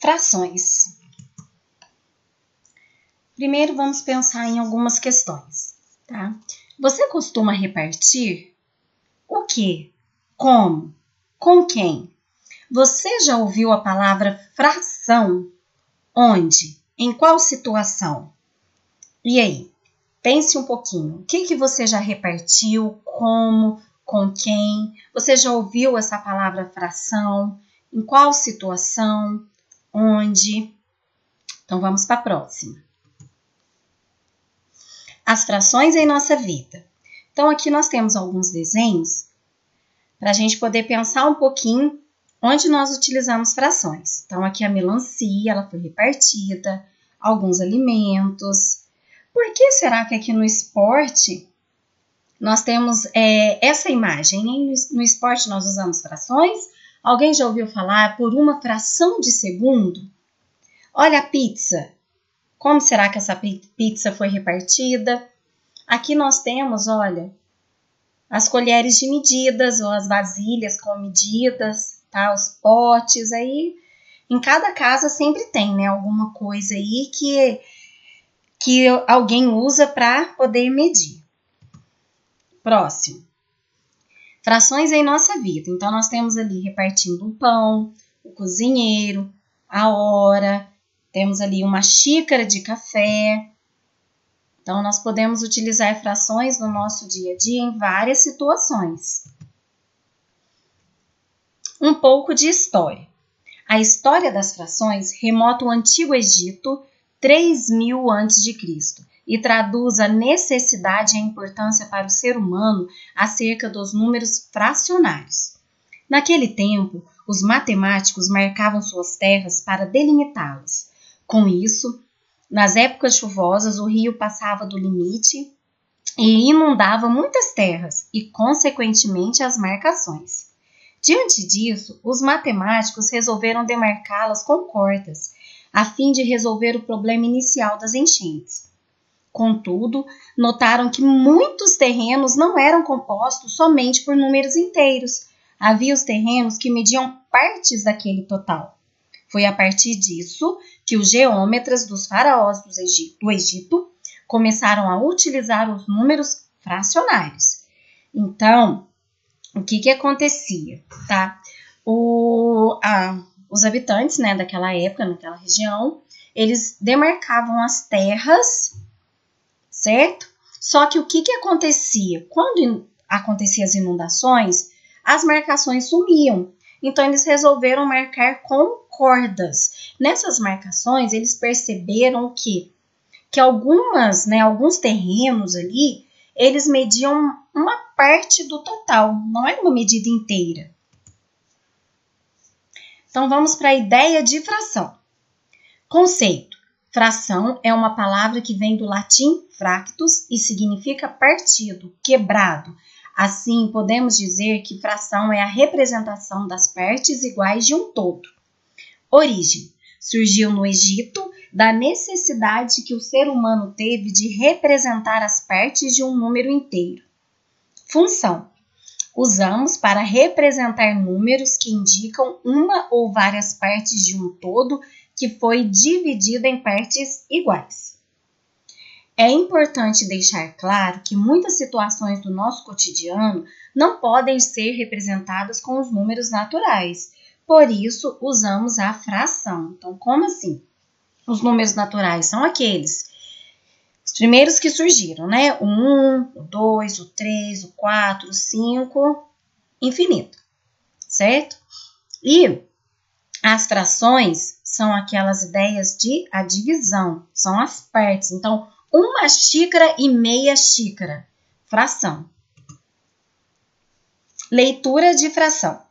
Frações. Primeiro vamos pensar em algumas questões, tá? Você costuma repartir o quê? Como? Com quem? Você já ouviu a palavra fração? Onde? Em qual situação? E aí? Pense um pouquinho. O que você já repartiu? Como? Com quem? Você já ouviu essa palavra fração? Em qual situação? Onde? Então, vamos para a próxima. As frações em nossa vida. Então, aqui nós temos alguns desenhos para a gente poder pensar um pouquinho onde nós utilizamos frações. Então, aqui a melancia, ela foi repartida, alguns alimentos. Por que será que aqui no esporte nós temos essa imagem? No esporte nós usamos frações? Alguém já ouviu falar por uma fração de segundo? Olha a pizza. Como será que essa pizza foi repartida? Aqui nós temos, olha, as colheres de medidas, ou as vasilhas com medidas, tá? Os potes aí. Em cada casa sempre tem, né? Alguma coisa aí que alguém usa para poder medir. Próximo. Frações em nossa vida. Então, nós temos ali repartindo o pão, o cozinheiro, a hora, temos ali uma xícara de café. Então, nós podemos utilizar frações no nosso dia a dia em várias situações. Um pouco de história. A história das frações remota ao Antigo Egito, 3000 a.C., e traduz a necessidade e a importância para o ser humano acerca dos números fracionários. Naquele tempo, os matemáticos marcavam suas terras para delimitá-las. Com isso, nas épocas chuvosas, o rio passava do limite e inundava muitas terras e, consequentemente, as marcações. Diante disso, os matemáticos resolveram demarcá-las com cortas, a fim de resolver o problema inicial das enchentes. Contudo, notaram que muitos terrenos não eram compostos somente por números inteiros. Havia os terrenos que mediam partes daquele total. Foi a partir disso que os geômetras dos faraós do Egito começaram a utilizar os números fracionários. Então, o que acontecia, tá? Os habitantes, né, daquela época, naquela região, eles demarcavam as terras, certo? Só que o que acontecia? Quando aconteciam as inundações, as marcações sumiam. Então, eles resolveram marcar com cordas. Nessas marcações, eles perceberam que alguns terrenos ali, eles mediam uma parte do total, não é uma medida inteira. Então, vamos para a ideia de fração. Conceito. Fração é uma palavra que vem do latim fractus e significa partido, quebrado. Assim, podemos dizer que fração é a representação das partes iguais de um todo. Origem. Surgiu no Egito da necessidade que o ser humano teve de representar as partes de um número inteiro. Função. Usamos para representar números que indicam uma ou várias partes de um todo que foi dividido em partes iguais. É importante deixar claro que muitas situações do nosso cotidiano não podem ser representadas com os números naturais. Por isso, usamos a fração. Então, como assim? Os números naturais são os primeiros que surgiram, né? O 1, o 2, o 3, o 4, o 5, infinito, certo? E as frações são aquelas ideias de a divisão, são as partes. Então, 1 xícara e meia xícara, fração. Leitura de fração.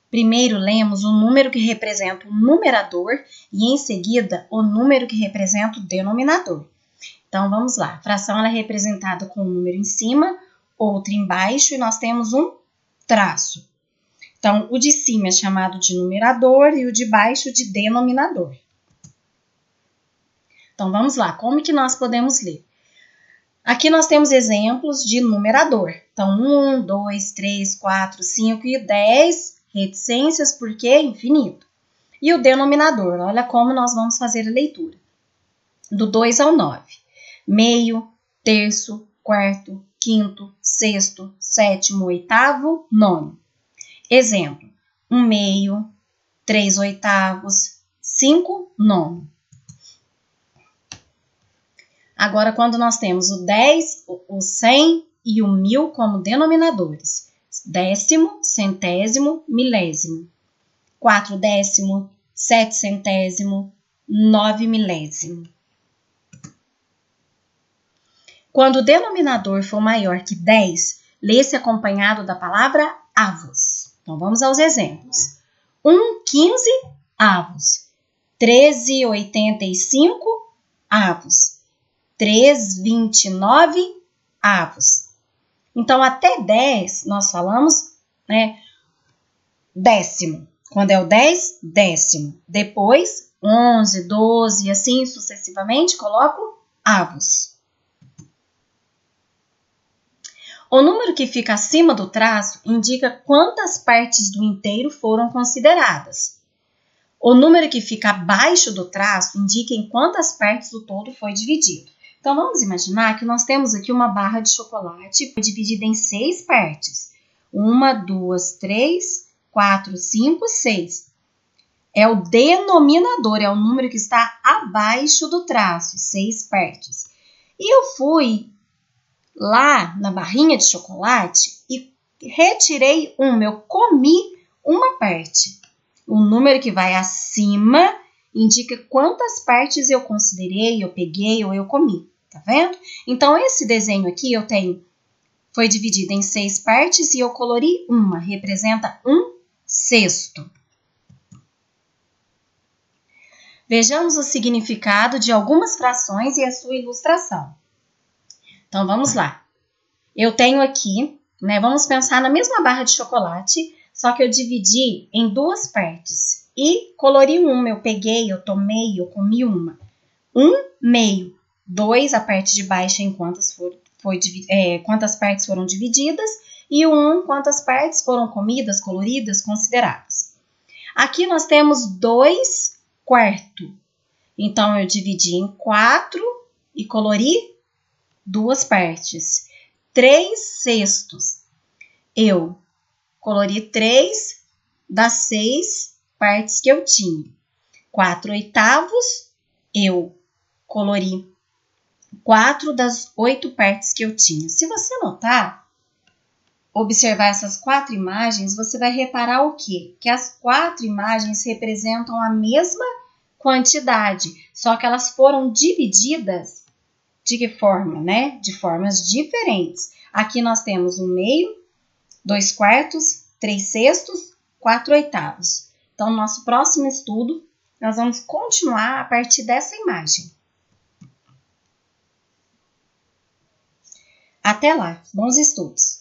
Primeiro lemos o número que representa o numerador e em seguida o número que representa o denominador. Então, vamos lá. A fração ela é representada com um número em cima, outro embaixo e nós temos um traço. Então, o de cima é chamado de numerador e o de baixo de denominador. Então, vamos lá. Como que nós podemos ler? Aqui nós temos exemplos de numerador. Então, 1, 2, 3, 4, 5 e 10, reticências, porque infinito. E o denominador, olha como nós vamos fazer a leitura. Do 2 ao 9. Meio, terço, quarto, quinto, sexto, sétimo, oitavo, nono. Exemplo, 1/2, 3/8, 5 nono. Agora, quando nós temos o 10, o 100 e o 1000 como denominadores. Décimo, centésimo, milésimo. 4 décimo, 7 centésimo, 9 milésimo. Quando o denominador for maior que 10, lê-se acompanhado da palavra avos. Então, vamos aos exemplos. 1/15 avos. 13/85 avos. 3/29 avos. Então, até 10, nós falamos, né, décimo. Quando é o 10, décimo. Depois, 11, 12 e assim sucessivamente, coloco avos. O número que fica acima do traço indica quantas partes do inteiro foram consideradas. O número que fica abaixo do traço indica em quantas partes o todo foi dividido. Então, vamos imaginar que nós temos aqui uma barra de chocolate dividida em 6 partes. 1, 2, 3, 4, 5, 6. É o denominador, é o número que está abaixo do traço, 6 partes. E eu fui lá na barrinha de chocolate e retirei uma, eu comi uma parte. O número que vai acima indica quantas partes eu considerei, eu peguei ou eu comi, tá vendo? Então, esse desenho aqui foi dividido em 6 partes e eu colori uma, representa 1/6. Vejamos o significado de algumas frações e a sua ilustração. Então, vamos lá. Eu tenho aqui, né, vamos pensar na mesma barra de chocolate, só que eu dividi em 2 partes e colori uma. Eu peguei, eu tomei, eu comi uma. 1/2. 2, a parte de baixo em quantas partes foram divididas. E o 1, quantas partes foram comidas, coloridas, consideradas. Aqui nós temos 2 quartos. Então, eu dividi em 4 e colori 2 partes. 3/6. Eu colori 3 das 6 partes que eu tinha. 4/8, eu colori 4 das 8 partes que eu tinha. Se você notar, observar essas 4 imagens, você vai reparar o quê? Que as 4 imagens representam a mesma quantidade, só que elas foram divididas de que forma, né? De formas diferentes. Aqui nós temos 1/2, 2 quartos, 3/6, 4/8. Então, no nosso próximo estudo, nós vamos continuar a partir dessa imagem. Até lá, bons estudos!